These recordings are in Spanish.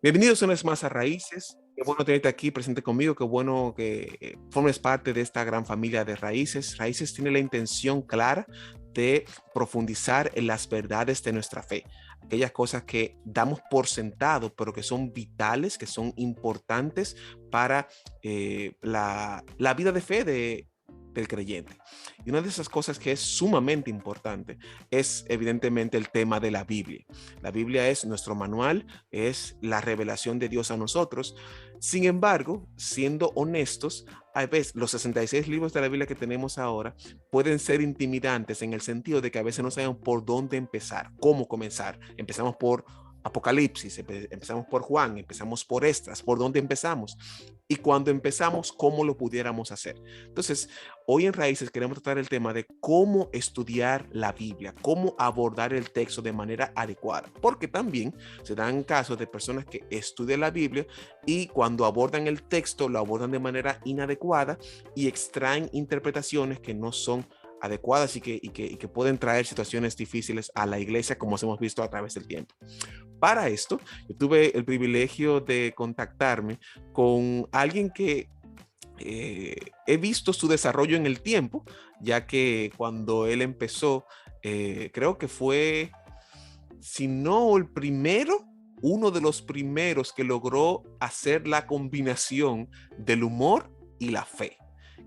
Bienvenidos una vez más a Raíces. Qué bueno tenerte aquí presente conmigo. Qué bueno que formes parte de esta gran familia de Raíces. Raíces tiene la intención clara de profundizar en las verdades de nuestra fe. Aquellas cosas que damos por sentado, pero que son vitales, que son importantes para la vida de fe del creyente. Y una de esas cosas que es sumamente importante es evidentemente el tema de la Biblia. La Biblia es nuestro manual, es la revelación de Dios a nosotros. Sin embargo, siendo honestos, a veces los 66 libros de la Biblia que tenemos ahora pueden ser intimidantes en el sentido de que a veces no sabemos por dónde empezar, cómo comenzar. Empezamos por Apocalipsis, empezamos por Juan, empezamos por Esdras, ¿por dónde empezamos? Y cuando empezamos, ¿cómo lo pudiéramos hacer? Entonces, hoy en Raíces queremos tratar el tema de cómo estudiar la Biblia, cómo abordar el texto de manera adecuada, porque también se dan casos de personas que estudian la Biblia y cuando abordan el texto lo abordan de manera inadecuada y extraen interpretaciones que no son adecuadas y que pueden traer situaciones difíciles a la iglesia, como hemos visto a través del tiempo. Para esto, yo tuve el privilegio de contactarme con alguien que he visto su desarrollo en el tiempo, ya que cuando él empezó, creo que fue, si no el primero, uno de los primeros que logró hacer la combinación del humor y la fe.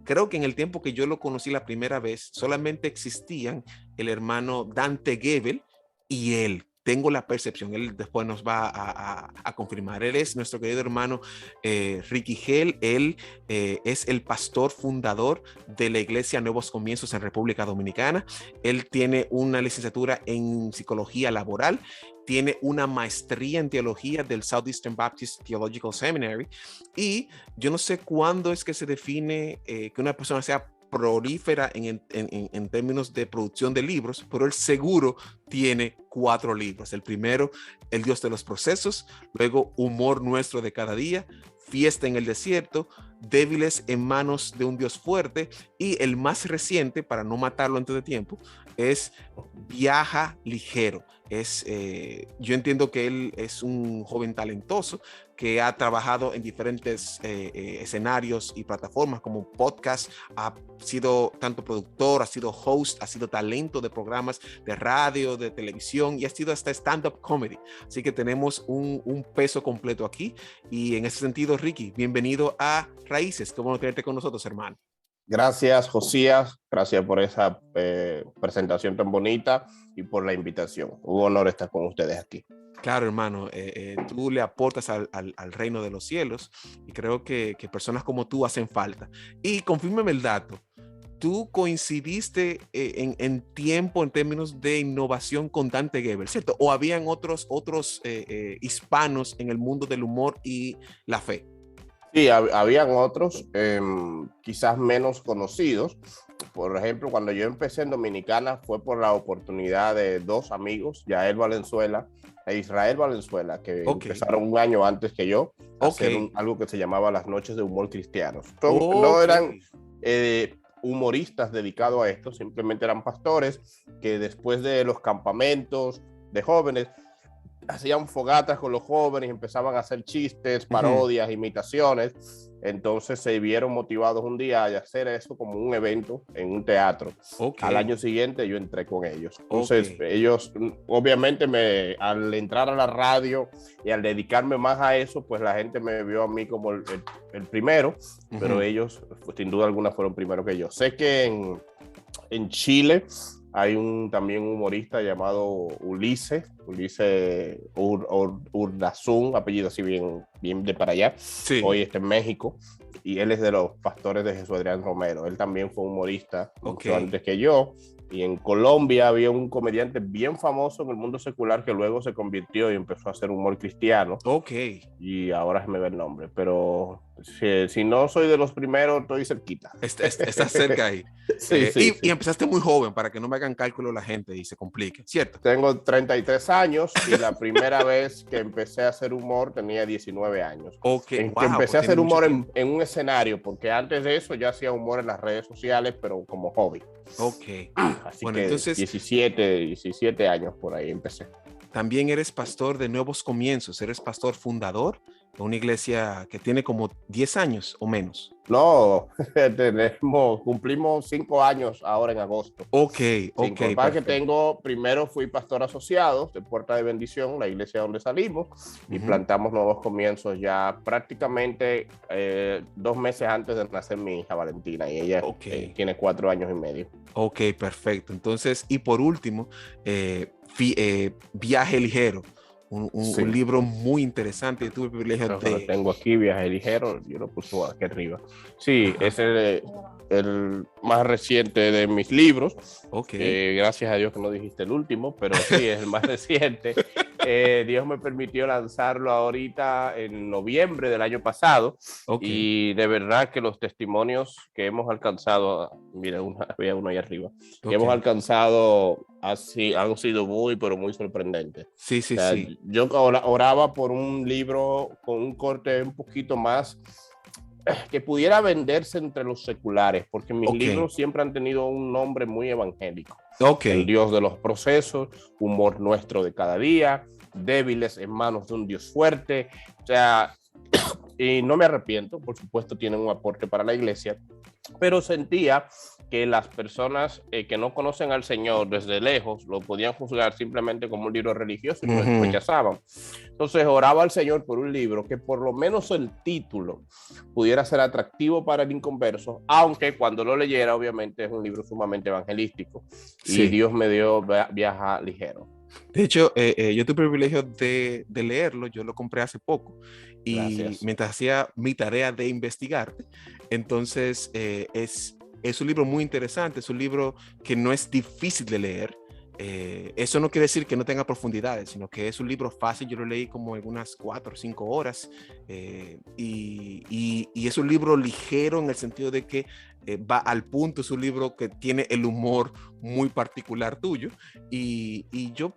Creo que en el tiempo que yo lo conocí la primera vez, solamente existían el hermano Dante Gebel y él. Tengo la percepción, él después nos va a confirmar. Él es nuestro querido hermano Ricky Gel. Él es el pastor fundador de la iglesia Nuevos Comienzos en República Dominicana. Él tiene una licenciatura en psicología laboral, tiene una maestría en teología del Southeastern Baptist Theological Seminary, y yo no sé cuándo es que se define que una persona sea prolífera en términos de producción de libros, pero él seguro tiene 4 libros. El primero, El Dios de los Procesos, luego Humor Nuestro de Cada Día, Fiesta en el Desierto, Débiles en Manos de un Dios Fuerte, y el más reciente, para no matarlo antes de tiempo, es Viaja Ligero. Yo entiendo que él es un joven talentoso que ha trabajado en diferentes escenarios y plataformas como podcast, ha sido tanto productor, ha sido host, ha sido talento de programas de radio, de televisión, y ha sido hasta stand-up comedy. Así que tenemos un peso completo aquí, y en ese sentido, Ricky, bienvenido a Raíces. Qué bueno tenerte con nosotros, hermano. Gracias, Josías. Gracias por esa presentación tan bonita y por la invitación. Un honor estar con ustedes aquí. Claro, hermano, tú le aportas al reino de los cielos, y creo que personas como tú hacen falta. Y confírmeme el dato, tú coincidiste en tiempo en términos de innovación con Dante Gebel, ¿cierto? ¿O habían otros hispanos en el mundo del humor y la fe? Sí, habían otros, quizás menos conocidos. Por ejemplo, cuando yo empecé en Dominicana fue por la oportunidad de 2 amigos, Yael Valenzuela e Israel Valenzuela, que empezaron un año antes que yo a hacer algo que se llamaba Las Noches de Humor Cristianos. No eran humoristas dedicados a esto, simplemente eran pastores que después de los campamentos de jóvenes hacían fogatas con los jóvenes, empezaban a hacer chistes, parodias, imitaciones. Entonces se vieron motivados un día a hacer eso como un evento en un teatro. Al año siguiente yo entré con ellos. Entonces ellos, obviamente, al entrar a la radio y al dedicarme más a eso, pues la gente me vio a mí como el primero, pero ellos, pues, sin duda alguna, fueron primero que yo. Sé que en Chile hay también un humorista llamado Ulises Urdazún, apellido así bien de para allá. Sí. Hoy está en México y él es de los pastores de Jesús Adrián Romero. Él también fue humorista mucho antes que yo. Y en Colombia había un comediante bien famoso en el mundo secular que luego se convirtió y empezó a hacer humor cristiano. Y ahora se me ve el nombre, pero Si no soy de los primeros, estoy cerquita. Estás cerca ahí. Sí, Y, sí, y sí. empezaste muy joven para que no me hagan cálculo la gente y se complique, ¿cierto? Tengo 33 años y la primera vez que empecé a hacer humor tenía 19 años. Ok, En que wow, empecé pues a tiene hacer mucho humor tiempo. en un escenario, porque antes de eso ya hacía humor en las redes sociales, pero como hobby. Ok. Así Bueno, que entonces 17 años por ahí empecé. también eres pastor de Nuevos Comienzos, eres pastor fundador de una iglesia que tiene como 10 años o menos. No, cumplimos 5 años ahora en agosto. Ok, ok, 5. Para que perfecto. Primero fui pastor asociado de Puerta de Bendición, la iglesia donde salimos, y Ujú. plantamos Nuevos Comienzos ya prácticamente 2 meses antes de nacer mi hija Valentina, y ella Ok, tiene 4 años y medio. ok, perfecto. Entonces, y por último, Viaje Ligero, un Sí, libro muy interesante. Yo tuve el privilegio creo que lo de... tengo aquí, Viaje Ligero, yo lo puse aquí arriba. Sí, Ajá, es el más reciente de mis libros. ok. Gracias a Dios que no dijiste el último, pero sí, es el más reciente. Dios me permitió lanzarlo ahorita en noviembre del año pasado Ok, y de verdad que los testimonios que hemos alcanzado, mira, había uno ahí arriba, que ok. hemos alcanzado han sido muy, pero muy sorprendentes. Sí, O sí, sea, sí. yo oraba por un libro con un corte un poquito más que pudiera venderse entre los seculares, porque mis Ok, libros siempre han tenido un nombre muy evangélico. ok. El Dios de los procesos, humor nuestro de cada día, débiles en manos de un Dios fuerte. O sea, y no me arrepiento, por supuesto, tienen un aporte para la iglesia, pero sentía que las personas que no conocen al Señor desde lejos lo podían juzgar simplemente como un libro religioso y lo Ujú. rechazaban. Entonces oraba al Señor por un libro que por lo menos el título pudiera ser atractivo para el inconverso, aunque cuando lo leyera obviamente es un libro sumamente evangelístico y Sí. Dios me dio Viaja Ligero. De hecho, yo tuve el privilegio de leerlo, yo lo compré hace poco y Gracias. mientras hacía mi tarea de investigar, entonces es un libro muy interesante, es un libro que no es difícil de leer. Eso no quiere decir que no tenga profundidades, sino que es un libro fácil, yo lo leí como en unas 4 o 5 horas y es un libro ligero en el sentido de que va al punto, es un libro que tiene el humor muy particular tuyo y yo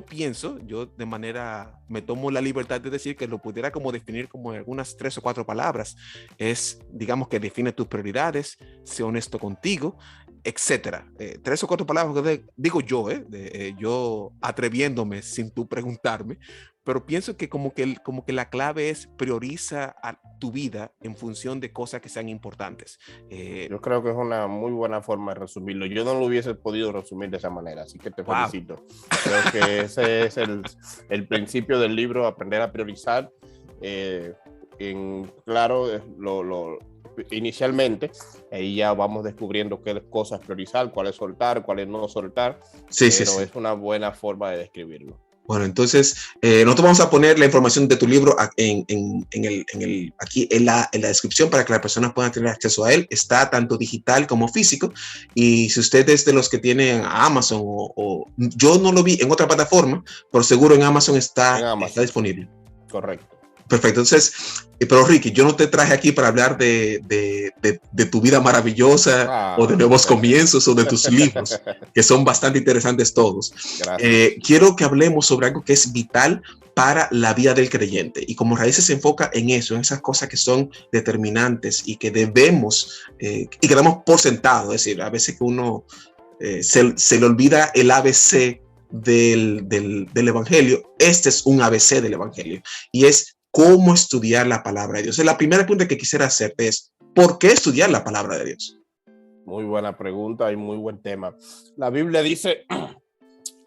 pienso, yo de manera, me tomo la libertad de decir que lo pudiera como definir como en algunas 3 o 4 palabras. Es, digamos que define tus prioridades, sé honesto contigo, etcétera. 3 o 4 palabras que digo yo, yo atreviéndome sin tú preguntarme, pero pienso que como que la clave es prioriza a tu vida en función de cosas que sean importantes. Yo creo que es una muy buena forma de resumirlo. Yo no lo hubiese podido resumir de esa manera, así que te Wow. felicito. Creo que ese es el principio del libro, aprender a priorizar. Eh, claro, inicialmente, ahí ya vamos descubriendo qué cosas priorizar, cuáles soltar, cuáles no soltar, Sí, sí, pero sí. es una buena forma de describirlo. Bueno, entonces nosotros vamos a poner la información de tu libro aquí en la descripción para que las personas puedan tener acceso a él. Está tanto digital como físico. Y si usted es de los que tienen Amazon yo no lo vi en otra plataforma, pero seguro en Amazon En está Amazon, sí, disponible. correcto. Perfecto. Entonces, pero Ricky, yo no te traje aquí para hablar de tu vida maravillosa o de Ah, nuevos comienzos o de tus libros, que son bastante interesantes todos. gracias. Quiero que hablemos sobre algo que es vital para la vida del creyente. Y como Raíces se enfoca en eso, en esas cosas que son determinantes y que debemos y que damos por sentado. Es decir, a veces que uno se le olvida el ABC del Evangelio. Este es un ABC del Evangelio y es cómo estudiar la palabra de Dios. La primera pregunta que quisiera hacerte es, ¿por qué estudiar la palabra de Dios? Muy buena pregunta y muy buen tema. La Biblia dice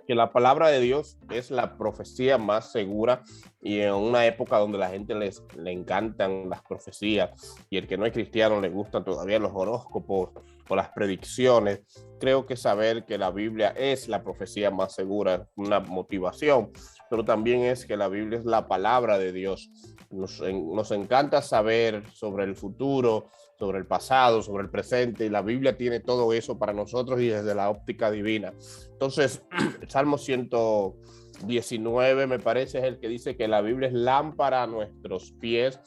que la palabra de Dios es la profecía más segura y en una época donde la gente le encantan las profecías y el que no es cristiano le gustan todavía los horóscopos o las predicciones, creo que saber que la Biblia es la profecía más segura es una motivación, pero también es que la Biblia es la palabra de Dios. Nos encanta saber sobre el futuro, sobre el pasado, sobre el presente, y la Biblia tiene todo eso para nosotros y desde la óptica divina. Entonces, el Salmo 119 me parece es el que dice que la Biblia es lámpara a nuestros pies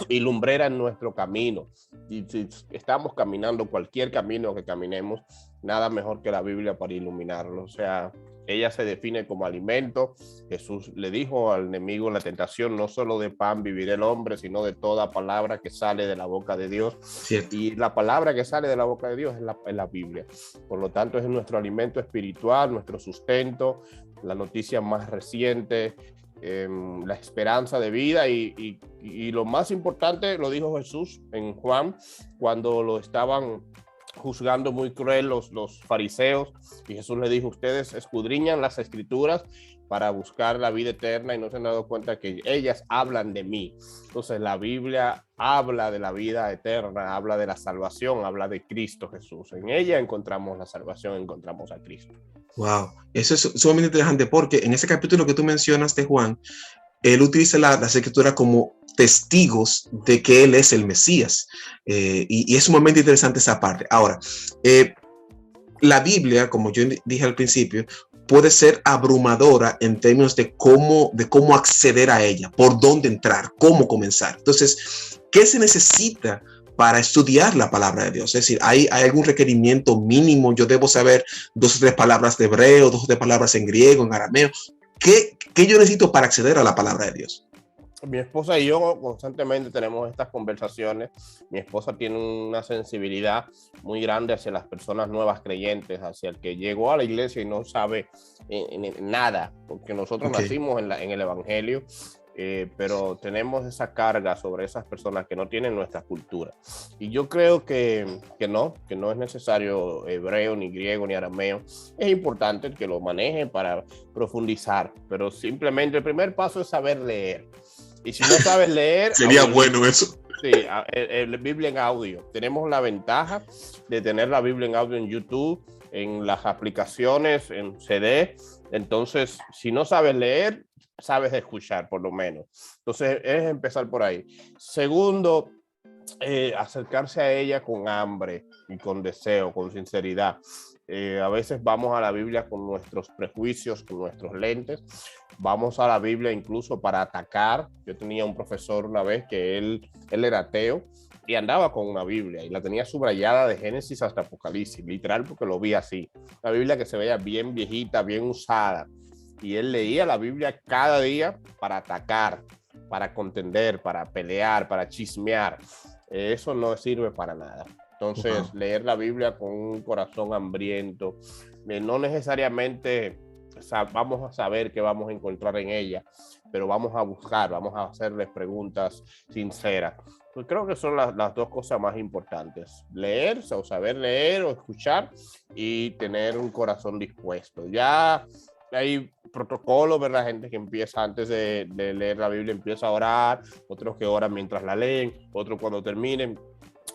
y lumbrera en nuestro camino. Y si estamos caminando cualquier camino que caminemos, nada mejor que la Biblia para iluminarlo. O sea, ella se define como alimento. Jesús le dijo al enemigo en la tentación: no solo de pan vivirá el hombre, sino de toda palabra que sale de la boca de Dios. Cierto. Y la palabra que sale de la boca de Dios es la Biblia. Por lo tanto, es nuestro alimento espiritual, nuestro sustento, la noticia más reciente, la esperanza de vida y lo más importante, lo dijo Jesús en Juan cuando lo estaban juzgando muy cruel los fariseos, y Jesús le dijo: ustedes escudriñan las escrituras para buscar la vida eterna y no se han dado cuenta que ellas hablan de mí. Entonces la Biblia habla de la vida eterna, habla de la salvación, habla de Cristo Jesús. En ella encontramos la salvación, encontramos a Cristo. Wow, eso es sumamente interesante, porque en ese capítulo que tú mencionas de Juan, él utiliza las escrituras como testigos de que él es el Mesías, y es sumamente interesante esa parte. Ahora, la Biblia, como yo dije al principio, puede ser abrumadora en términos de cómo acceder a ella, por dónde entrar, cómo comenzar. Entonces, ¿qué se necesita para estudiar la palabra de Dios? Es decir, ¿hay algún requerimiento mínimo? Yo debo saber 2 o 3 palabras de hebreo, 2 o 3 palabras en griego, en arameo. ¿Qué yo necesito para acceder a la palabra de Dios? Mi esposa y yo constantemente tenemos estas conversaciones. Mi esposa tiene una sensibilidad muy grande hacia las personas nuevas creyentes, hacia el que llegó a la iglesia y no sabe nada, porque nosotros nacimos en el Evangelio, pero tenemos esa carga sobre esas personas que no tienen nuestra cultura. Y yo creo que no es necesario hebreo, ni griego, ni arameo. Es importante que lo manejen para profundizar, pero simplemente el primer paso es saber leer. Y si no sabes leer... Sería bueno eso. Sí, la Biblia en audio. Tenemos la ventaja de tener la Biblia en audio en YouTube, en las aplicaciones, en CD. Entonces, si no sabes leer, sabes escuchar por lo menos. Entonces, es empezar por ahí. Segundo, acercarse a ella con hambre y con deseo, con sinceridad. A veces vamos a la Biblia con nuestros prejuicios, con nuestros lentes. Vamos a la Biblia incluso para atacar. Yo tenía un profesor una vez que él era ateo y andaba con una Biblia y la tenía subrayada de Génesis hasta Apocalipsis, literal, porque lo vi así. Una Biblia que se veía bien viejita, bien usada. Y él leía la Biblia cada día para atacar, para contender, para pelear, para chismear. Eso no sirve para nada. Entonces, leer la Biblia con un corazón hambriento, no necesariamente vamos a saber qué vamos a encontrar en ella, pero vamos a buscar, vamos a hacerles preguntas sinceras. Pues creo que son las 2 cosas más importantes: leer, o saber leer o escuchar, y tener un corazón dispuesto. Ya hay protocolos, ¿verdad? Gente que empieza antes de leer la Biblia, empieza a orar, otros que oran mientras la leen, otros cuando terminen.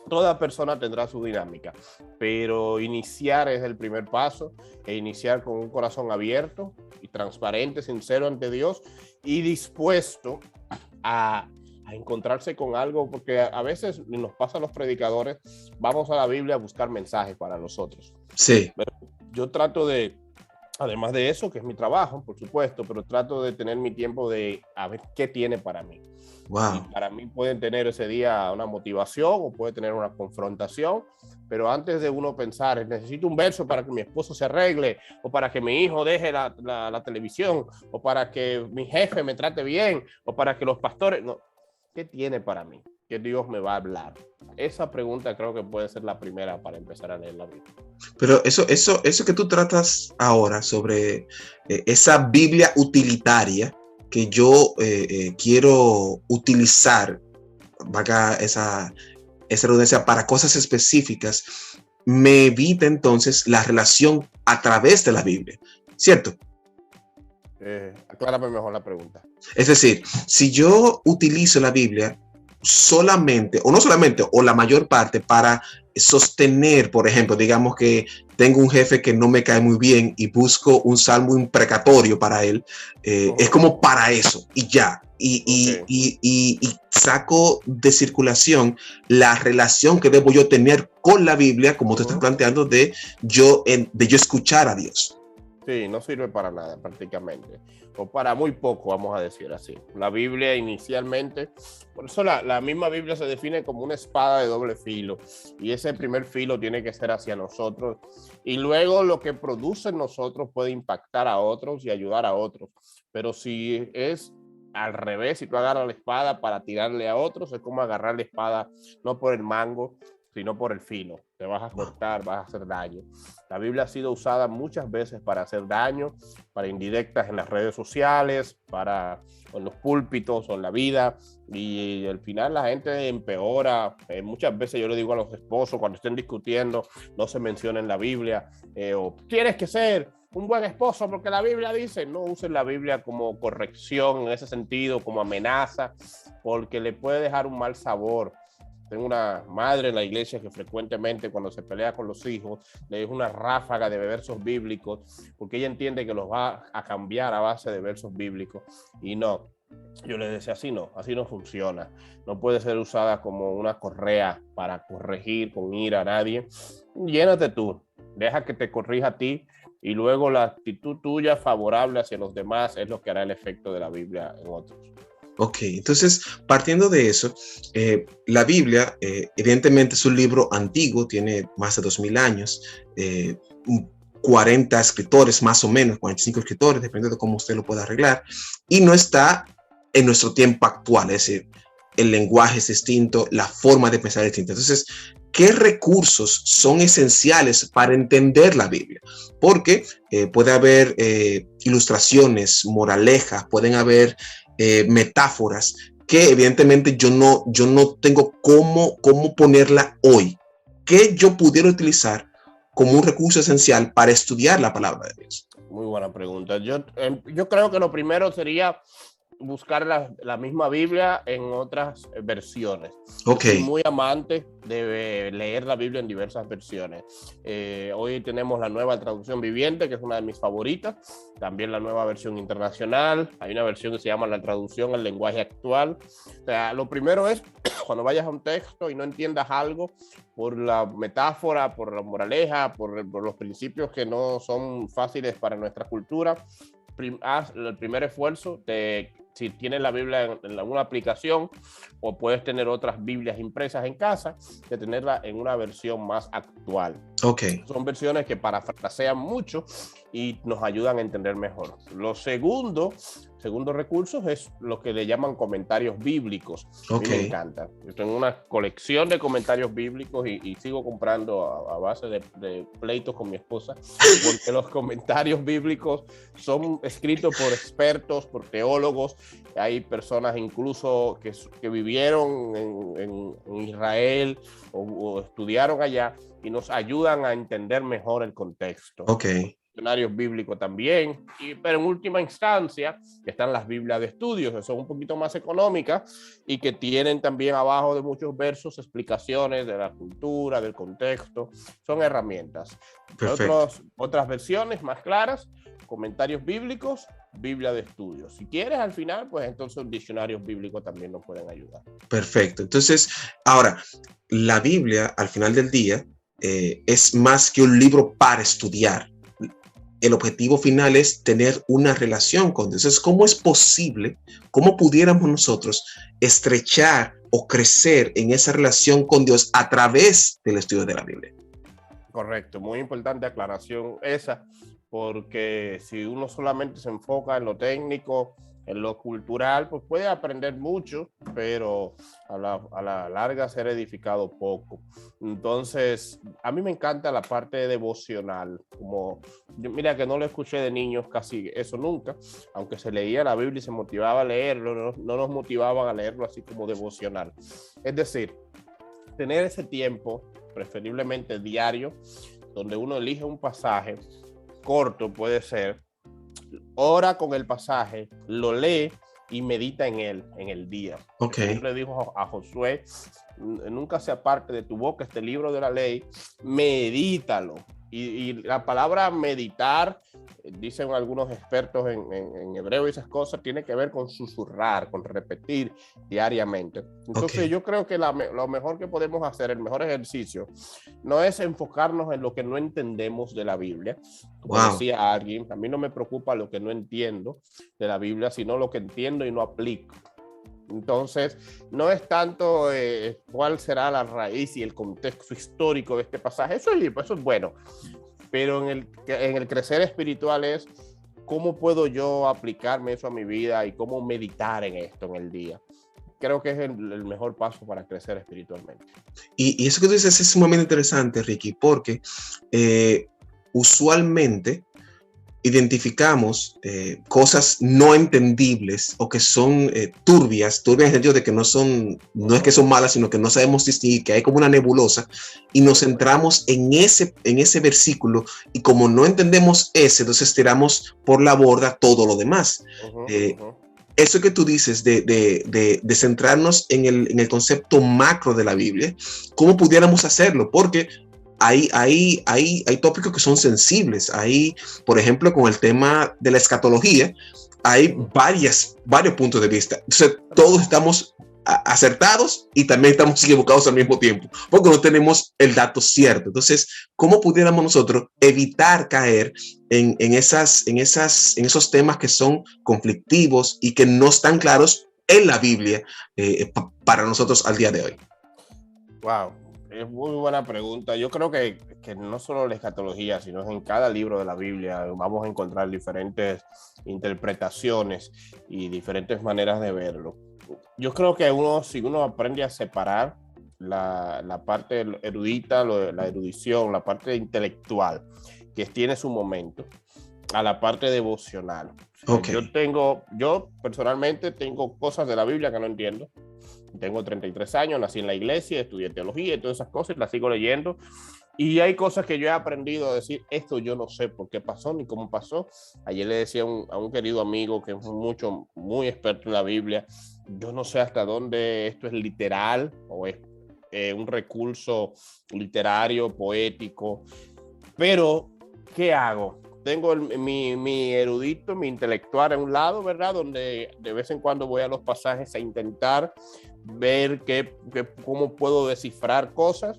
Toda persona tendrá su dinámica, pero iniciar es el primer paso, e iniciar con un corazón abierto y transparente, sincero ante Dios y dispuesto a encontrarse con algo, porque a veces nos pasa a los predicadores, vamos a la Biblia a buscar mensajes para nosotros. Sí. Pero yo trato de, además de eso, que es mi trabajo, por supuesto, pero trato de tener mi tiempo de a ver qué tiene para mí. Wow. Y para mí pueden tener ese día una motivación o puede tener una confrontación, pero antes de uno pensar, necesito un verso para que mi esposo se arregle, o para que mi hijo deje la televisión, o para que mi jefe me trate bien, o para que los pastores... No, ¿qué tiene para mí? ¿Qué Dios me va a hablar? Esa pregunta creo que puede ser la primera para empezar a leer la Biblia. Pero eso que tú tratas ahora sobre esa Biblia utilitaria que yo quiero utilizar, valga esa redundancia, para cosas específicas, me evita entonces la relación a través de la Biblia, ¿cierto? Aclárame mejor la pregunta. Es decir, si yo utilizo la Biblia solamente, o no solamente, o la mayor parte para sostener, por ejemplo, digamos que tengo un jefe que no me cae muy bien y busco un salmo imprecatorio para él, es como para eso y ya. Y saco de circulación la relación que debo yo tener con la Biblia, como tú estás planteando, de yo escuchar a Dios. Sí, no sirve para nada prácticamente. o para muy poco, vamos a decir así. La Biblia inicialmente, por eso la misma Biblia se define como una espada de doble filo, y ese primer filo tiene que ser hacia nosotros, y luego lo que produce en nosotros puede impactar a otros y ayudar a otros, pero si es al revés, si tú agarras la espada para tirarle a otros, es como agarrar la espada no por el mango, sino por el filo. Te vas a cortar, vas a hacer daño. La Biblia ha sido usada muchas veces para hacer daño, para indirectas en las redes sociales, para en los púlpitos o en la vida, y al final la gente empeora. Muchas veces yo le digo a los esposos cuando estén discutiendo, no se menciona en la Biblia, o tienes que ser un buen esposo porque la Biblia dice. No usen la Biblia como corrección en ese sentido, como amenaza, porque le puede dejar un mal sabor. Tengo una madre en la iglesia que frecuentemente cuando se pelea con los hijos le deja una ráfaga de versos bíblicos porque ella entiende que los va a cambiar a base de versos bíblicos, y no. Yo le decía, así no funciona. No puede ser usada como una correa para corregir con ira a nadie. Llénate tú, deja que te corrija a ti, y luego la actitud tuya favorable hacia los demás es lo que hará el efecto de la Biblia en otros. Ok, entonces partiendo de eso, la Biblia evidentemente es un libro antiguo, tiene más de 2000 años, 40 escritores más o menos, 45 escritores, depende de cómo usted lo pueda arreglar, y no está en nuestro tiempo actual, es decir, el lenguaje es distinto, la forma de pensar es distinta. Entonces, ¿qué recursos son esenciales para entender la Biblia? Porque puede haber ilustraciones, moralejas, pueden haber metáforas que evidentemente yo no tengo cómo ponerla hoy, que yo pudiera utilizar como un recurso esencial para estudiar la palabra de Dios. Muy buena pregunta. Yo creo que lo primero sería buscar la misma Biblia en otras versiones. Okay. Yo soy muy amante de leer la Biblia en diversas versiones. Hoy tenemos la nueva traducción viviente, que es una de mis favoritas. También la nueva versión internacional. Hay una versión que se llama la traducción al lenguaje actual. O sea, lo primero es, cuando vayas a un texto y no entiendas algo, por la metáfora, por la moraleja, por los principios que no son fáciles para nuestra cultura, haz el primer esfuerzo si tienes la Biblia en alguna aplicación, o puedes tener otras Biblias impresas en casa, de tenerla en una versión más actual. Okay. Son versiones que parafrasean mucho y nos ayudan a entender mejor. Lo segundo recurso es lo que le llaman comentarios bíblicos. Okay. A mí me encanta. Yo tengo una colección de comentarios bíblicos y sigo comprando a base de pleitos con mi esposa, porque los comentarios bíblicos son escritos por expertos, por teólogos. Hay personas incluso que vivieron en Israel o estudiaron allá y nos ayudan a entender mejor el contexto. Okay. Diccionarios bíblicos también, pero en última instancia están las Biblias de estudios, que son un poquito más económicas y que tienen también abajo de muchos versos explicaciones de la cultura, del contexto. Son herramientas. Otras versiones más claras, comentarios bíblicos, Biblia de estudios. Si quieres, al final, pues entonces diccionarios bíblicos también nos pueden ayudar. Perfecto. Entonces, ahora, la Biblia, al final del día, es más que un libro para estudiar. El objetivo final es tener una relación con Dios. Entonces, ¿cómo es posible, cómo pudiéramos nosotros estrechar o crecer en esa relación con Dios a través del estudio de la Biblia? Correcto, muy importante aclaración esa, porque si uno solamente se enfoca en lo técnico, en lo cultural, pues puede aprender mucho, pero a la larga ser edificado poco. Entonces, a mí me encanta la parte devocional. Mira que no lo escuché de niños casi eso nunca, aunque se leía la Biblia y se motivaba a leerlo, no nos motivaban a leerlo así como devocional. Es decir, tener ese tiempo, preferiblemente diario, donde uno elige un pasaje corto, puede ser, ora con el pasaje, lo lee y medita en él en el día. Okay. El Señor le dijo a Josué, nunca se aparte de tu boca este libro de la ley, medítalo Y la palabra meditar, dicen algunos expertos en hebreo y esas cosas, tiene que ver con susurrar, con repetir diariamente. Entonces yo creo que lo mejor que podemos hacer, el mejor ejercicio, no es enfocarnos en lo que no entendemos de la Biblia. Como decía alguien, a mí no me preocupa lo que no entiendo de la Biblia, sino lo que entiendo y no aplico. Entonces, no es tanto cuál será la raíz y el contexto histórico de este pasaje, eso es bueno, pero en el crecer espiritual es cómo puedo yo aplicarme eso a mi vida y cómo meditar en esto en el día. Creo que es el mejor paso para crecer espiritualmente. Y eso que tú dices es sumamente interesante, Ricky, porque usualmente identificamos cosas no entendibles o que son turbias en el sentido de que no es que son malas, sino que no sabemos distinguir, que hay como una nebulosa, y nos centramos en ese versículo, y como no entendemos entonces tiramos por la borda todo lo demás. Eso que tú dices de centrarnos en el concepto macro de la Biblia, ¿cómo pudiéramos hacerlo? Porque hay tópicos que son sensibles. Hay, por ejemplo, con el tema de la escatología, hay varios puntos de vista. Entonces, todos estamos acertados y también estamos equivocados al mismo tiempo, porque no tenemos el dato cierto. Entonces, ¿cómo pudiéramos nosotros evitar caer en esos temas que son conflictivos y que no están claros en la Biblia para nosotros al día de hoy? Wow. Es muy buena pregunta. Yo creo que no solo la escatología, sino en cada libro de la Biblia vamos a encontrar diferentes interpretaciones y diferentes maneras de verlo. Yo creo que si uno aprende a separar la parte erudita, la erudición, la parte intelectual, que tiene su momento, a la parte devocional. Okay. Yo personalmente tengo cosas de la Biblia que no entiendo. Tengo 33 años, nací en la iglesia, estudié teología y todas esas cosas, las sigo leyendo. Y hay cosas que yo he aprendido a decir, esto yo no sé por qué pasó ni cómo pasó. Ayer le decía a un querido amigo que es muy experto en la Biblia, yo no sé hasta dónde esto es literal o es un recurso literario, poético. Pero, ¿qué hago? Tengo mi erudito, mi intelectual a un lado, ¿verdad? Donde de vez en cuando voy a los pasajes a intentar ver cómo puedo descifrar cosas.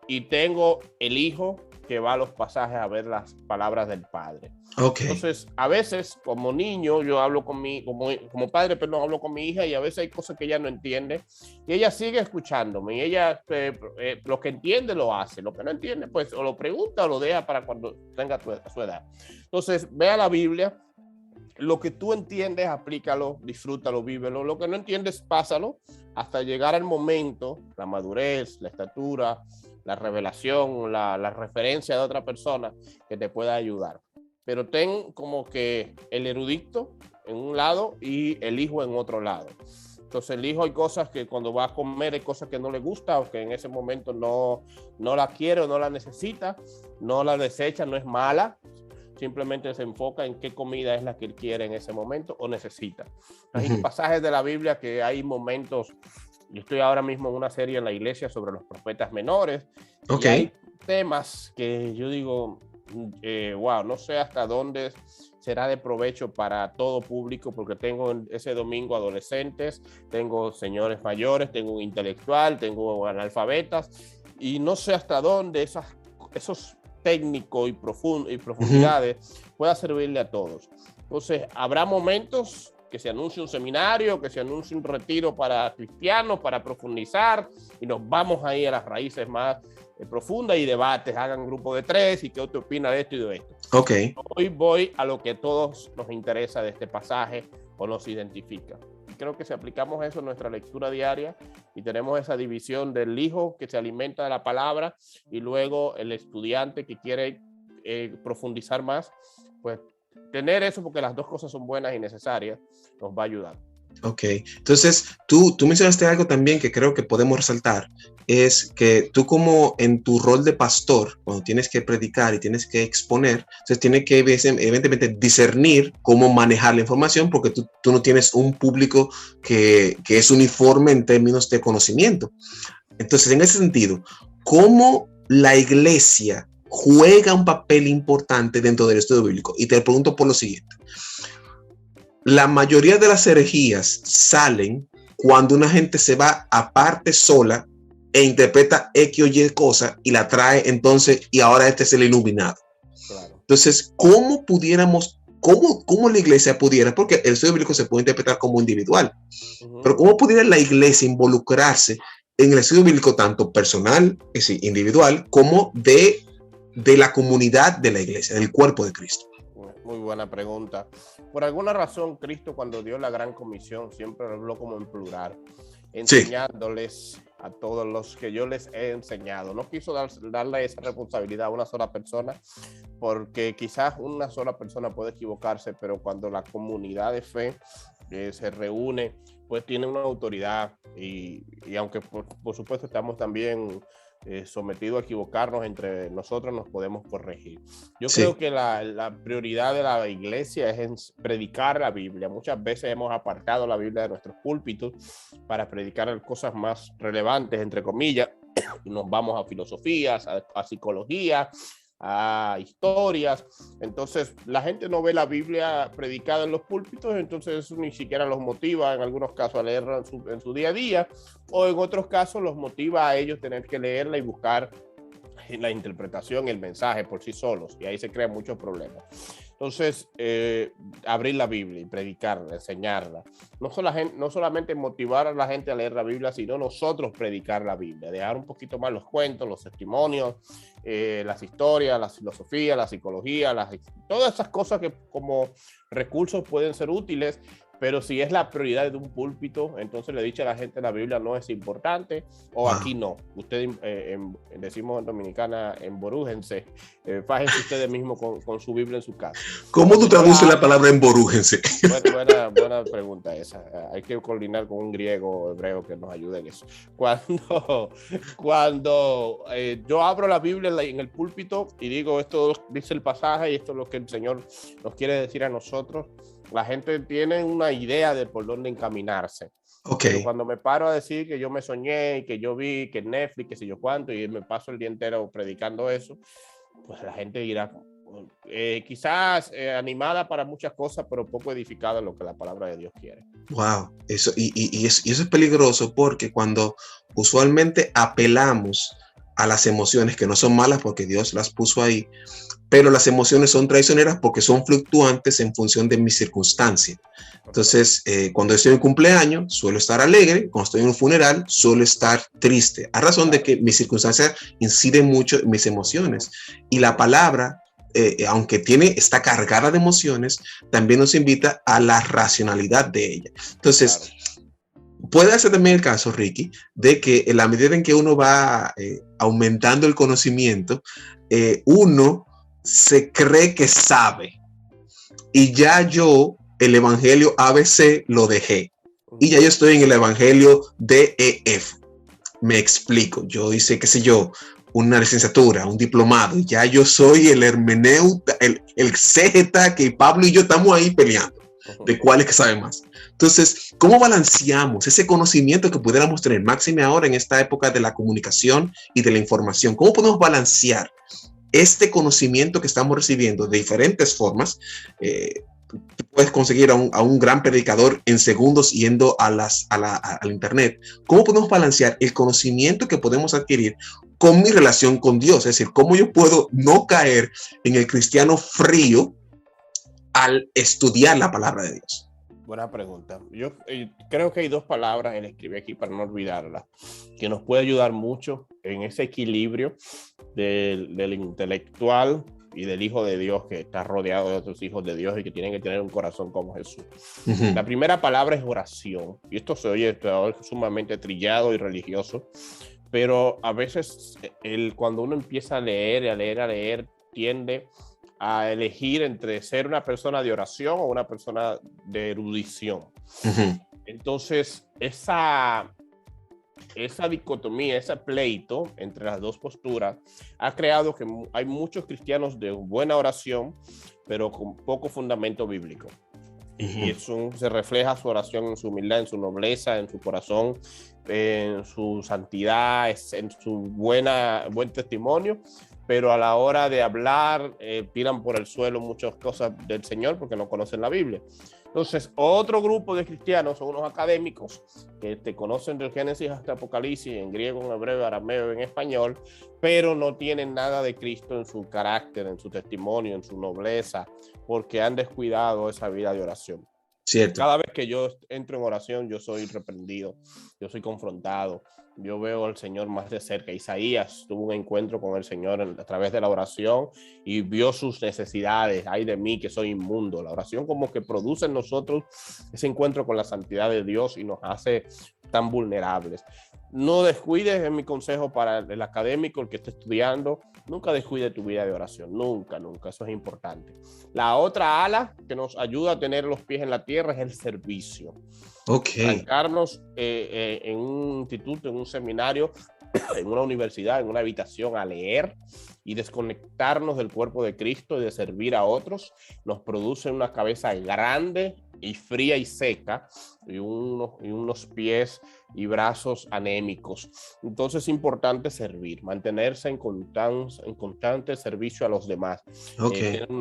Y tengo el hijo que va a los pasajes a ver las palabras del padre. Okay. Entonces, a veces, como niño, yo hablo como padre, perdón, hablo con mi hija y a veces hay cosas que ella no entiende y ella sigue escuchándome y ella lo que entiende lo hace, lo que no entiende, pues o lo pregunta o lo deja para cuando tenga su edad. Entonces, vea la Biblia, lo que tú entiendes, aplícalo, disfrútalo, vívelo, lo que no entiendes, pásalo hasta llegar al momento, la madurez, la estatura, la revelación, la referencia de otra persona que te pueda ayudar. Pero ten como que el erudito en un lado y el hijo en otro lado. Entonces el hijo hay cosas que cuando va a comer hay cosas que no le gusta o que en ese momento no la quiere o no la necesita, no la desecha, no es mala. Simplemente se enfoca en qué comida es la que él quiere en ese momento o necesita. Hay pasajes de la Biblia que hay momentos. Yo estoy ahora mismo en una serie en la iglesia sobre los profetas menores. Okay. Y hay temas que yo digo, wow, no sé hasta dónde será de provecho para todo público, porque tengo ese domingo adolescentes, tengo señores mayores, tengo un intelectual, tengo analfabetas, y no sé hasta dónde esos técnicos y profundidades pueda servirle a todos. Entonces, habrá momentos que se anuncie un seminario, que se anuncie un retiro para cristianos, para profundizar, y nos vamos ahí a las raíces más profundas y debates, hagan grupo de 3 y qué usted opina de esto y de esto. Okay. Hoy voy a lo que a todos nos interesa de este pasaje o nos identifica. Y creo que si aplicamos eso en nuestra lectura diaria y tenemos esa división del hijo que se alimenta de la palabra y luego el estudiante que quiere profundizar más, pues tener eso, porque las dos cosas son buenas y necesarias, nos va a ayudar. Ok, entonces tú mencionaste algo también que creo que podemos resaltar, es que tú como en tu rol de pastor, cuando tienes que predicar y tienes que exponer, entonces tienes que evidentemente discernir cómo manejar la información, porque tú no tienes un público que es uniforme en términos de conocimiento. Entonces, en ese sentido, ¿cómo la iglesia juega un papel importante dentro del estudio bíblico. Y te pregunto por lo siguiente. La mayoría de las herejías salen cuando una gente se va aparte sola e interpreta X o Y cosa y la trae entonces, y ahora este es el iluminado. Claro. Entonces, ¿cómo pudiéramos, cómo la iglesia pudiera, porque el estudio bíblico se puede interpretar como individual, pero cómo pudiera la iglesia involucrarse en el estudio bíblico tanto personal, es decir, individual, como de la comunidad de la iglesia, del cuerpo de Cristo? Muy buena pregunta. Por alguna razón, Cristo cuando dio la gran comisión siempre habló como en plural, enseñándoles sí. A todos los que yo les he enseñado. No quiso darle esa responsabilidad a una sola persona, porque quizás una sola persona puede equivocarse, pero cuando la comunidad de fe se reúne, pues tiene una autoridad y aunque por supuesto estamos también sometidos a equivocarnos, entre nosotros nos podemos corregir. Yo sí. Creo que la prioridad de la iglesia es predicar la Biblia. Muchas veces hemos apartado la Biblia de nuestros púlpitos para predicar cosas más relevantes, entre comillas, y nos vamos a filosofías, a psicología, a historias. Entonces la gente no ve la Biblia predicada en los púlpitos, entonces eso ni siquiera los motiva en algunos casos a leerla en su día a día, o en otros casos los motiva a ellos tener que leerla y buscar la interpretación, el mensaje por sí solos, y ahí se crean muchos problemas. Entonces, abrir la Biblia y predicarla, enseñarla. No solamente motivar a la gente a leer la Biblia, sino nosotros predicar la Biblia. Dejar un poquito más los cuentos, los testimonios, las historias, la filosofía, la psicología, todas esas cosas que como recursos pueden ser útiles. Pero si es la prioridad de un púlpito, entonces le dice a la gente la Biblia no es importante, o aquí no. Ustedes, decimos en Dominicana, emborújense, fájense ustedes mismos con su Biblia en su casa. ¿Cómo tú traduces la palabra emborújense? Buena pregunta esa. Hay que coordinar con un griego o hebreo que nos ayude en eso. Cuando yo abro la Biblia en el púlpito y digo, esto dice el pasaje y esto es lo que el Señor nos quiere decir a nosotros, la gente tiene una idea de por dónde encaminarse. Okay. Pero cuando me paro a decir que yo me soñé, que yo vi, que Netflix, que sé yo cuánto, y me paso el día entero predicando eso, pues la gente irá quizás animada para muchas cosas, pero poco edificada en lo que la palabra de Dios quiere. Wow, eso es peligroso, porque cuando usualmente apelamos a las emociones, que no son malas porque Dios las puso ahí, pero las emociones son traicioneras porque son fluctuantes en función de mi circunstancia. Entonces, cuando estoy en un cumpleaños, suelo estar alegre. Cuando estoy en un funeral, suelo estar triste, a razón de que mi circunstancia incide mucho en mis emociones. Y la palabra, aunque está cargada de emociones, también nos invita a la racionalidad de ella. Entonces, puede ser también el caso, Ricky, de que en la medida en que uno va aumentando el conocimiento, uno se cree que sabe, y ya yo el evangelio ABC lo dejé y ya yo estoy en el evangelio DEF. Me explico, yo hice, qué sé yo, una licenciatura, un diplomado, y ya yo soy el hermeneuta, el exégeta, que Pablo y yo estamos ahí peleando de cuál es que sabe más. Entonces, ¿cómo balanceamos ese conocimiento que pudiéramos tener, máxime ahora en esta época de la comunicación y de la información? ¿Cómo podemos balancear este conocimiento que estamos recibiendo de diferentes formas? Puedes conseguir a un gran predicador en segundos yendo al internet. ¿Cómo podemos balancear el conocimiento que podemos adquirir con mi relación con Dios? Es decir, ¿cómo yo puedo no caer en el cristiano frío al estudiar la palabra de Dios? Buena pregunta. Yo creo que hay dos palabras, le escribí aquí para no olvidarlas, que nos puede ayudar mucho en ese equilibrio del intelectual y del hijo de Dios, que está rodeado de otros hijos de Dios y que tienen que tener un corazón como Jesús. Uh-huh. La primera palabra es oración, y esto se oye sumamente trillado y religioso, pero a veces cuando uno empieza a leer, tiende a elegir entre ser una persona de oración o una persona de erudición. Uh-huh. Entonces, esa dicotomía, ese pleito entre las dos posturas ha creado que hay muchos cristianos de buena oración, pero con poco fundamento bíblico. Y se refleja su oración en su humildad, en su nobleza, en su corazón, en su santidad, en su buen testimonio, pero a la hora de hablar tiran por el suelo muchas cosas del Señor porque no conocen la Biblia. Entonces, otro grupo de cristianos son unos académicos que te conocen del Génesis hasta Apocalipsis, en griego, en hebreo, arameo, en español, pero no tienen nada de Cristo en su carácter, en su testimonio, en su nobleza, porque han descuidado esa vida de oración. Cierto. Cada vez que yo entro en oración, yo soy reprendido, yo soy confrontado, yo veo al Señor más de cerca. Isaías tuvo un encuentro con el Señor a través de la oración y vio sus necesidades. Ay de mí que soy inmundo. La oración como que produce en nosotros ese encuentro con la santidad de Dios y nos hace tan vulnerables. No descuides, es mi consejo para el académico, el que esté estudiando, nunca descuide tu vida de oración, nunca, eso es importante. La otra ala que nos ayuda a tener los pies en la tierra es el servicio. Arrancarnos en un instituto, en un seminario, en una universidad, en una habitación a leer y desconectarnos del cuerpo de Cristo y de servir a otros, nos produce una cabeza grande y fría y seca y unos pies y brazos anémicos. Entonces es importante servir, mantenerse en constante servicio a los demás,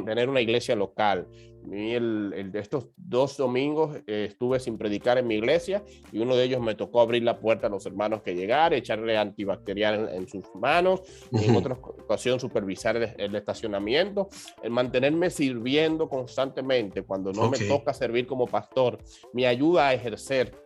tener una iglesia local. Estos 2 domingos estuve sin predicar en mi iglesia y uno de ellos me tocó abrir la puerta a los hermanos que llegaran, echarle antibacterial en sus manos, y en otra ocasión supervisar el estacionamiento, el mantenerme sirviendo constantemente cuando no me toca servir como pastor, me ayuda a ejercer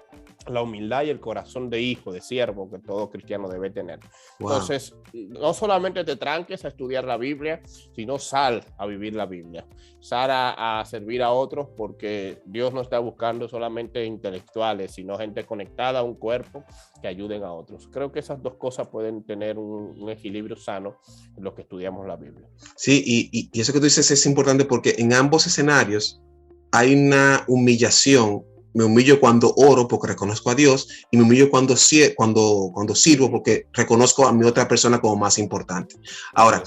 la humildad y el corazón de hijo, de siervo que todo cristiano debe tener. Wow. Entonces, no solamente te tranques a estudiar la Biblia, sino sal a vivir la Biblia, sal a servir a otros, porque Dios no está buscando solamente intelectuales, sino gente conectada a un cuerpo que ayuden a otros. Creo que esas dos cosas pueden tener un equilibrio sano en lo que estudiamos la Biblia. Sí, y eso que tú dices es importante porque en ambos escenarios hay una humillación. Me humillo cuando oro porque reconozco a Dios y me humillo cuando sirvo porque reconozco a mi otra persona como más importante. Ahora,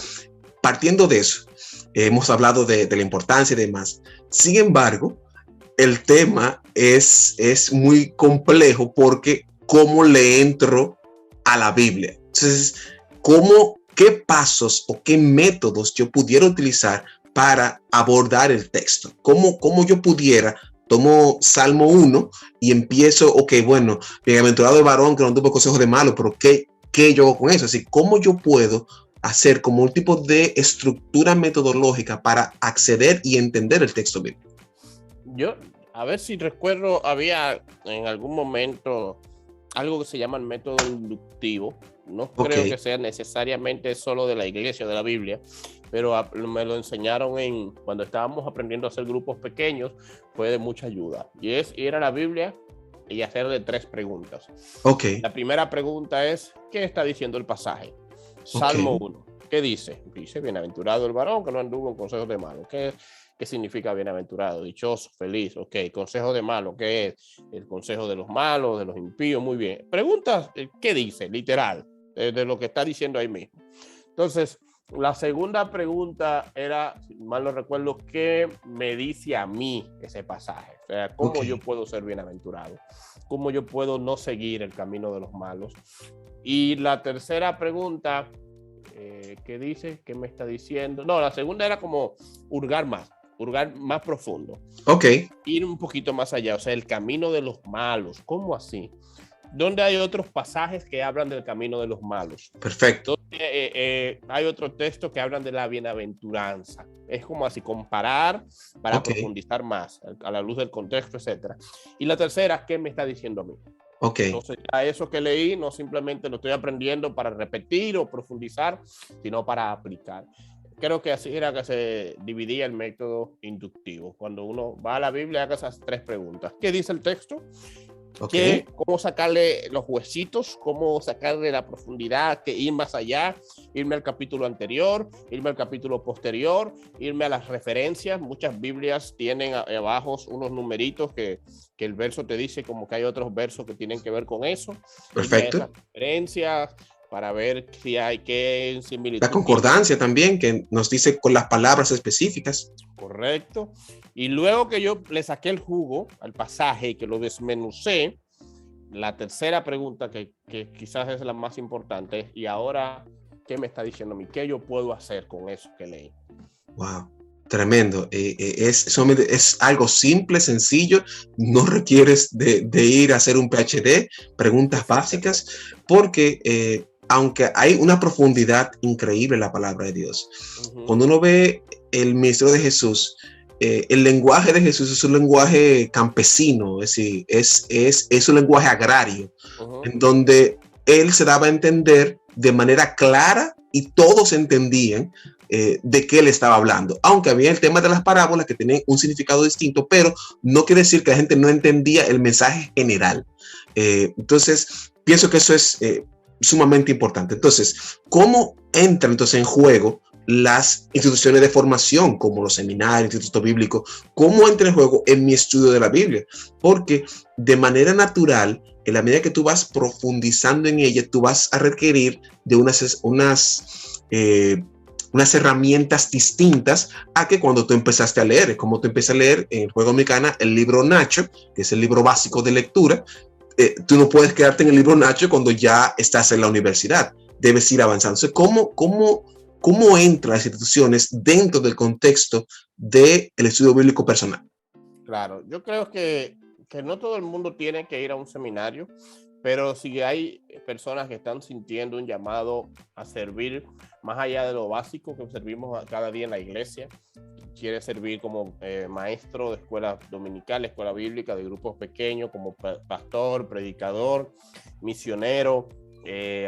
partiendo de eso, hemos hablado de la importancia y demás. Sin embargo, el tema es muy complejo porque ¿cómo le entro a la Biblia? Entonces, ¿qué pasos o qué métodos yo pudiera utilizar para abordar el texto? ¿Cómo yo pudiera... Tomo Salmo 1 y empiezo, bueno, bienaventurado el varón que no tuvo consejo de malo, pero ¿qué yo hago con eso? Así, ¿cómo yo puedo hacer como un tipo de estructura metodológica para acceder y entender el texto bíblico? Yo, a ver si recuerdo, había en algún momento algo que se llama el método inductivo. No creo que sea necesariamente solo de la iglesia, de la Biblia, pero me lo enseñaron cuando estábamos aprendiendo a hacer grupos pequeños, fue de mucha ayuda. Y es ir a la Biblia y hacerle 3 preguntas. La primera pregunta es, ¿qué está diciendo el pasaje? Salmo 1. ¿Qué dice? Dice, bienaventurado el varón que no anduvo en consejos de malos. ¿Qué significa bienaventurado? Dichoso, feliz. Consejo de malo. ¿Qué es? El consejo de los malos, de los impíos. Muy bien. Preguntas, ¿qué dice? Literal, de lo que está diciendo ahí mismo. Entonces, la segunda pregunta era, si mal no recuerdo, ¿qué me dice a mí ese pasaje? O sea, ¿cómo yo puedo ser bienaventurado? ¿Cómo yo puedo no seguir el camino de los malos? Y la tercera pregunta, ¿qué dice? ¿Qué me está diciendo? No, la segunda era como hurgar más profundo. Ir un poquito más allá, o sea, el camino de los malos. ¿Cómo así? ¿Dónde hay otros pasajes que hablan del camino de los malos? Perfecto. Hay otro texto que hablan de la bienaventuranza. Es como así, comparar para profundizar más a la luz del contexto, etc. Y la tercera, ¿qué me está diciendo a mí? Entonces, ya eso que leí, no simplemente lo estoy aprendiendo para repetir o profundizar, sino para aplicar. Creo que así era que se dividía el método inductivo. Cuando uno va a la Biblia, haga esas 3 preguntas. ¿Qué dice el texto? ¿Cómo sacarle los huesitos? ¿Cómo sacarle la profundidad? Ir más allá, irme al capítulo anterior, irme al capítulo posterior, irme a las referencias. Muchas Biblias tienen abajo unos numeritos que el verso te dice como que hay otros versos que tienen que ver con eso. Perfecto. Esas referencias, para ver si hay qué similitud. La concordancia también, que nos dice con las palabras específicas. Correcto. Y luego que yo le saqué el jugo al pasaje y que lo desmenucé, la tercera pregunta, que quizás es la más importante, y ahora, ¿qué me está diciendo a mí? ¿Qué yo puedo hacer con eso que leí? Wow, tremendo. Es algo simple, sencillo. No requieres de ir a hacer un PhD, preguntas básicas, porque aunque hay una profundidad increíble en la palabra de Dios, cuando uno ve el ministerio de Jesús, el lenguaje de Jesús es un lenguaje campesino, es decir, es un lenguaje agrario, en donde él se daba a entender de manera clara y todos entendían de qué él estaba hablando, aunque había el tema de las parábolas que tenían un significado distinto, pero no quiere decir que la gente no entendía el mensaje general. Entonces, pienso que eso es sumamente importante. Entonces, ¿cómo entra entonces en juego las instituciones de formación como los seminarios, Instituto Bíblico? ¿Cómo entra en juego en mi estudio de la Biblia? Porque de manera natural, en la medida que tú vas profundizando en ella, tú vas a requerir de unas herramientas distintas a que cuando tú empezaste a leer. Como tú empiezas a leer en Juego Americana el libro Nacho, que es el libro básico de lectura. Tú no puedes quedarte en el libro Nacho cuando ya estás en la universidad. Debes ir avanzando. Entonces, ¿cómo entran las instituciones dentro del contexto del estudio bíblico personal? Claro, yo creo que no todo el mundo tiene que ir a un seminario, pero si hay personas que están sintiendo un llamado a servir más allá de lo básico que servimos cada día en la iglesia, quiere servir como maestro de escuela dominical, escuela bíblica, de grupos pequeños, como pastor, predicador, misionero,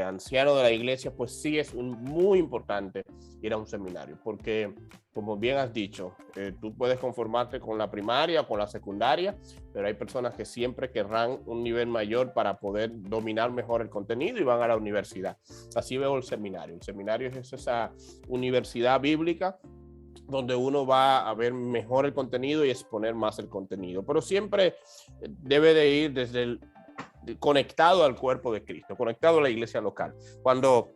anciano de la iglesia, pues sí es muy importante ir a un seminario, porque como bien has dicho, tú puedes conformarte con la primaria o con la secundaria, pero hay personas que siempre querrán un nivel mayor para poder dominar mejor el contenido y van a la universidad. Así veo el seminario. El seminario es esa universidad bíblica donde uno va a ver mejor el contenido y exponer más el contenido, pero siempre debe de ir desde conectado al cuerpo de Cristo, conectado a la iglesia local. Cuando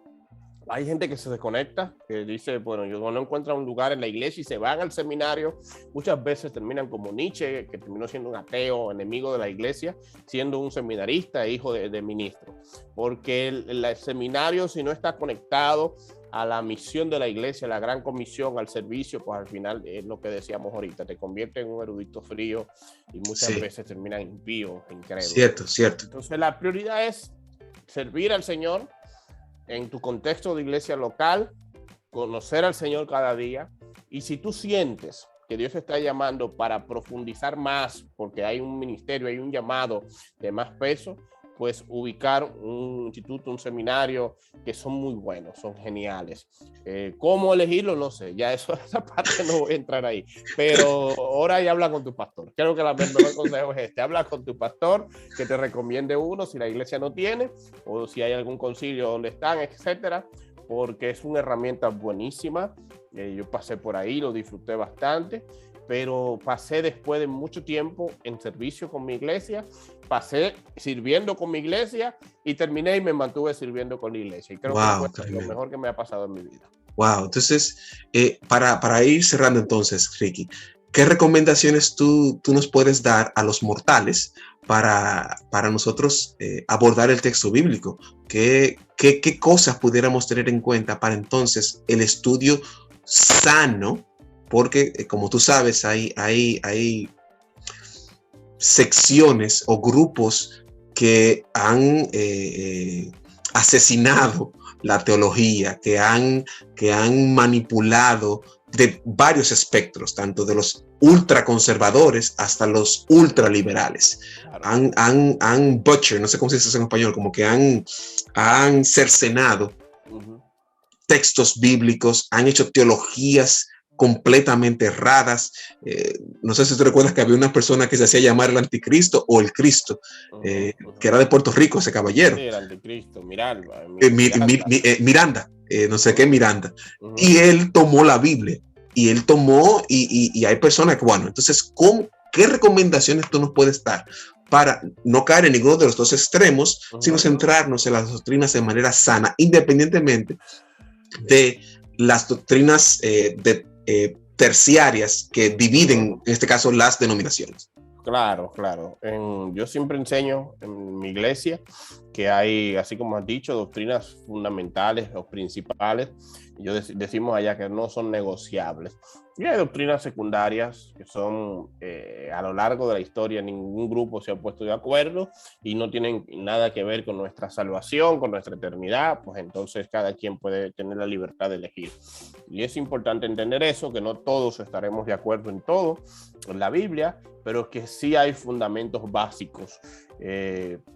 hay gente que se desconecta, que dice, bueno, yo no encuentro un lugar en la iglesia y se van al seminario, muchas veces terminan como Nietzsche, que terminó siendo un ateo, enemigo de la iglesia, siendo un seminarista e hijo de ministro. Porque el seminario, si no está conectado a la misión de la iglesia, la gran comisión, al servicio, pues al final es lo que decíamos ahorita, te convierte en un erudito frío y muchas veces terminan impíos, incrédulos. Cierto. Entonces la prioridad es servir al Señor en tu contexto de iglesia local, conocer al Señor cada día, y si tú sientes que Dios te está llamando para profundizar más, porque hay un ministerio, hay un llamado de más peso, pues ubicar un instituto, un seminario que son muy buenos, son geniales. ¿Cómo elegirlo? No sé, ya esa parte no voy a entrar ahí, pero ahora ya habla con tu pastor. Creo que el mejor consejo es este: habla con tu pastor, que te recomiende uno si la iglesia no tiene, o si hay algún concilio donde están, etcétera, porque es una herramienta buenísima. Yo pasé por ahí, lo disfruté bastante, pero pasé después de mucho tiempo en servicio con mi iglesia, pasé sirviendo con mi iglesia y terminé y me mantuve sirviendo con la iglesia. Y creo que fue lo mejor que me ha pasado en mi vida. Wow, entonces, para ir cerrando entonces, Ricky, ¿qué recomendaciones tú nos puedes dar a los mortales para nosotros abordar el texto bíblico? ¿Qué cosas pudiéramos tener en cuenta para entonces el estudio sano? Porque, como tú sabes, hay secciones o grupos que han asesinado la teología, que han manipulado de varios espectros, tanto de los ultraconservadores hasta los ultraliberales. Claro. Han butchered, no sé cómo se dice en español, como que han cercenado textos bíblicos, han hecho teologías completamente erradas. No sé si tú recuerdas que había una persona que se hacía llamar el anticristo o el Cristo, que era de Puerto Rico, ese caballero. Sí, el anticristo, Miranda. Miranda, no sé qué Miranda. Y él tomó la Biblia, y hay personas que, bueno, entonces, ¿qué recomendaciones tú nos puedes dar para no caer en ninguno de los dos extremos, Ujú. sino centrarnos en las doctrinas de manera sana, independientemente de las doctrinas terciarias que dividen, en este caso, las denominaciones. Claro, claro. Yo siempre enseño en mi iglesia que hay, así como has dicho, doctrinas fundamentales o principales. Decimos allá que no son negociables. Y hay doctrinas secundarias que son, a lo largo de la historia, ningún grupo se ha puesto de acuerdo y no tienen nada que ver con nuestra salvación, con nuestra eternidad. Pues entonces cada quien puede tener la libertad de elegir. Y es importante entender eso, que no todos estaremos de acuerdo en todo en la Biblia, pero que sí hay fundamentos básicos.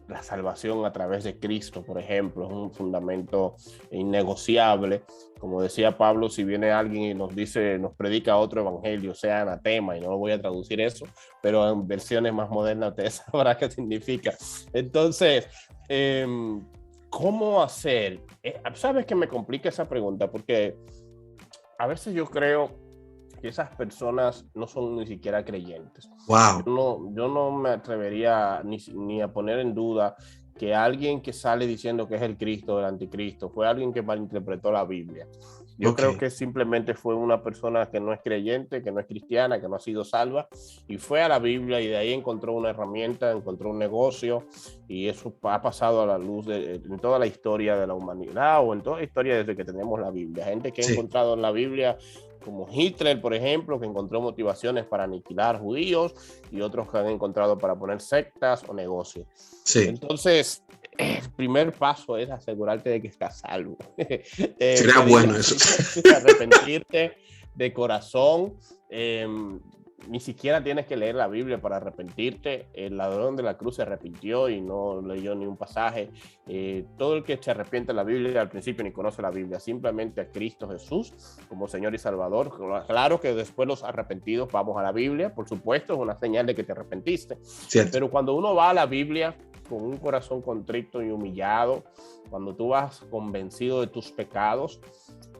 La salvación a través de Cristo, por ejemplo, es un fundamento innegociable. Como decía Pablo, si viene alguien y nos dice, nos predica otro evangelio, sea anatema, y no lo voy a traducir eso, pero en versiones más modernas ustedes sabrán qué significa. Entonces, ¿cómo hacer? ¿Sabes que me complica esa pregunta? Porque a veces yo creo que esas personas no son ni siquiera creyentes. Wow. Yo no me atrevería ni a poner en duda que alguien que sale diciendo que es el Cristo, el anticristo, fue alguien que malinterpretó la Biblia. Yo creo que simplemente fue una persona que no es creyente, que no es cristiana, que no ha sido salva, y fue a la Biblia y de ahí encontró una herramienta, encontró un negocio, y eso ha pasado a la luz en toda la historia de la humanidad, o en toda la historia desde que tenemos la Biblia. Gente que ha encontrado en la Biblia, como Hitler, por ejemplo, que encontró motivaciones para aniquilar judíos, y otros que han encontrado para poner sectas o negocios. Sí. Entonces, el primer paso es asegurarte de que estás salvo. Sería bueno eso. Arrepentirte de corazón. Ni siquiera tienes que leer la Biblia para arrepentirte. El ladrón de la cruz se arrepintió y no leyó ni un pasaje. Todo el que se arrepiente de la Biblia al principio ni conoce la Biblia, simplemente a Cristo Jesús como Señor y Salvador. Claro que después los arrepentidos vamos a la Biblia, por supuesto, es una señal de que te arrepentiste. Cierto. Pero cuando uno va a la Biblia con un corazón contrito y humillado, cuando tú vas convencido de tus pecados,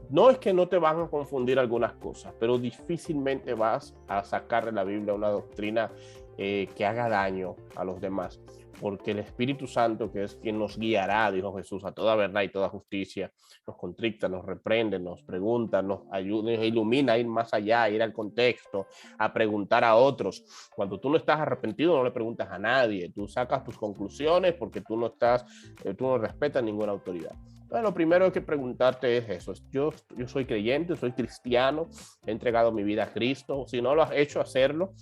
no es que no te van a confundir algunas cosas, pero difícilmente vas a sacar de la Biblia una doctrina que haga daño a los demás, porque el Espíritu Santo, que es quien nos guiará, dijo Jesús, a toda verdad y toda justicia, nos contricta, nos reprende, nos pregunta, nos ayuda, nos ilumina a ir más allá, a ir al contexto, a preguntar a otros. Cuando tú no estás arrepentido, no le preguntas a nadie, tú sacas tus conclusiones porque tú no respetas ninguna autoridad. Bueno, lo primero que preguntarte es eso. Yo soy creyente, soy cristiano, he entregado mi vida a Cristo. Si no lo has hecho, hacerlo.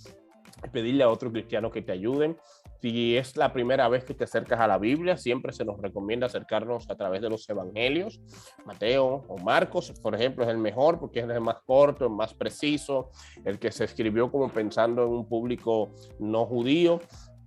Pedirle a otros cristianos que te ayuden. Si es la primera vez que te acercas a la Biblia, siempre se nos recomienda acercarnos a través de los evangelios. Mateo o Marcos, por ejemplo, es el mejor porque es el más corto, el más preciso, el que se escribió como pensando en un público no judío.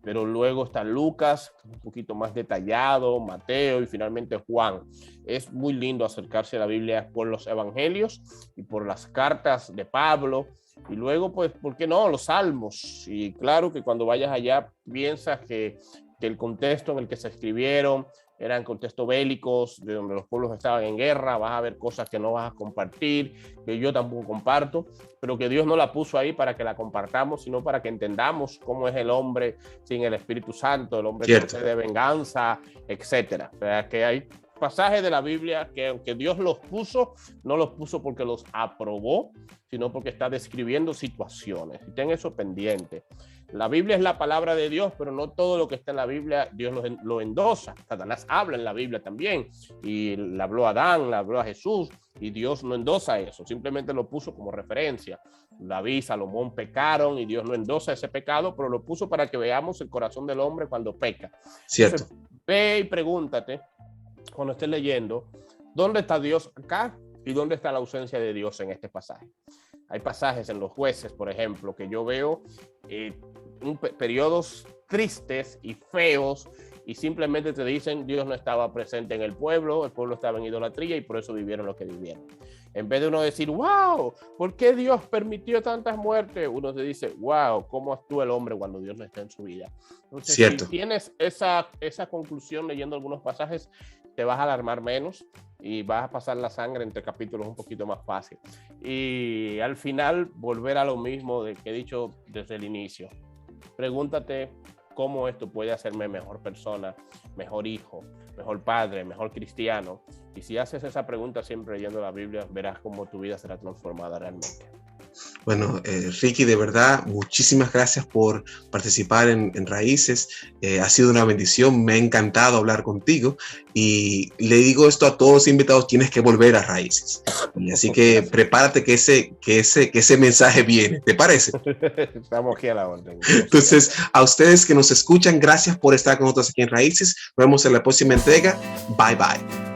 Pero luego está Lucas, un poquito más detallado, Mateo y finalmente Juan. Es muy lindo acercarse a la Biblia por los evangelios y por las cartas de Pablo. Y luego, pues, ¿por qué no? Los salmos. Y claro que cuando vayas allá piensas que el contexto en el que se escribieron eran contextos bélicos, de donde los pueblos estaban en guerra, vas a ver cosas que no vas a compartir, que yo tampoco comparto, pero que Dios no la puso ahí para que la compartamos, sino para que entendamos cómo es el hombre sin el Espíritu Santo, el hombre que de venganza, etcétera. O sea, que hay pasajes de la Biblia que aunque Dios los puso, no los puso porque los aprobó, sino porque está describiendo situaciones. Y ten eso pendiente. La Biblia es la palabra de Dios, pero no todo lo que está en la Biblia Dios lo endosa. Satanás habla en la Biblia también, y le habló a Adán, le habló a Jesús, y Dios no endosa eso, simplemente lo puso como referencia. David y Salomón pecaron y Dios no endosa ese pecado, pero lo puso para que veamos el corazón del hombre cuando peca. Cierto. Entonces, ve y pregúntate, cuando estés leyendo, ¿dónde está Dios acá y dónde está la ausencia de Dios en este pasaje? Hay pasajes en los Jueces, por ejemplo, que yo veo periodos tristes y feos y simplemente te dicen Dios no estaba presente en el pueblo estaba en idolatría y por eso vivieron lo que vivieron. En vez de uno decir, wow, ¿por qué Dios permitió tantas muertes? Uno se dice, wow, ¿cómo actúa el hombre cuando Dios no está en su vida? Entonces, cierto. Si tienes esa conclusión leyendo algunos pasajes, te vas a alarmar menos y vas a pasar la sangre entre capítulos un poquito más fácil. Y al final volver a lo mismo que he dicho desde el inicio. Pregúntate, cómo esto puede hacerme mejor persona, mejor hijo, mejor padre, mejor cristiano. Y si haces esa pregunta siempre leyendo la Biblia, verás cómo tu vida será transformada realmente. Bueno, Ricky, de verdad, muchísimas gracias por participar en Raíces. Ha sido una bendición, me ha encantado hablar contigo y le digo esto a todos los invitados, tienes que volver a Raíces. Y así que prepárate que ese mensaje viene, ¿te parece? Estamos aquí a la orden. Entonces, a ustedes que nos escuchan, gracias por estar con nosotros aquí en Raíces. Nos vemos en la próxima entrega. Bye, bye.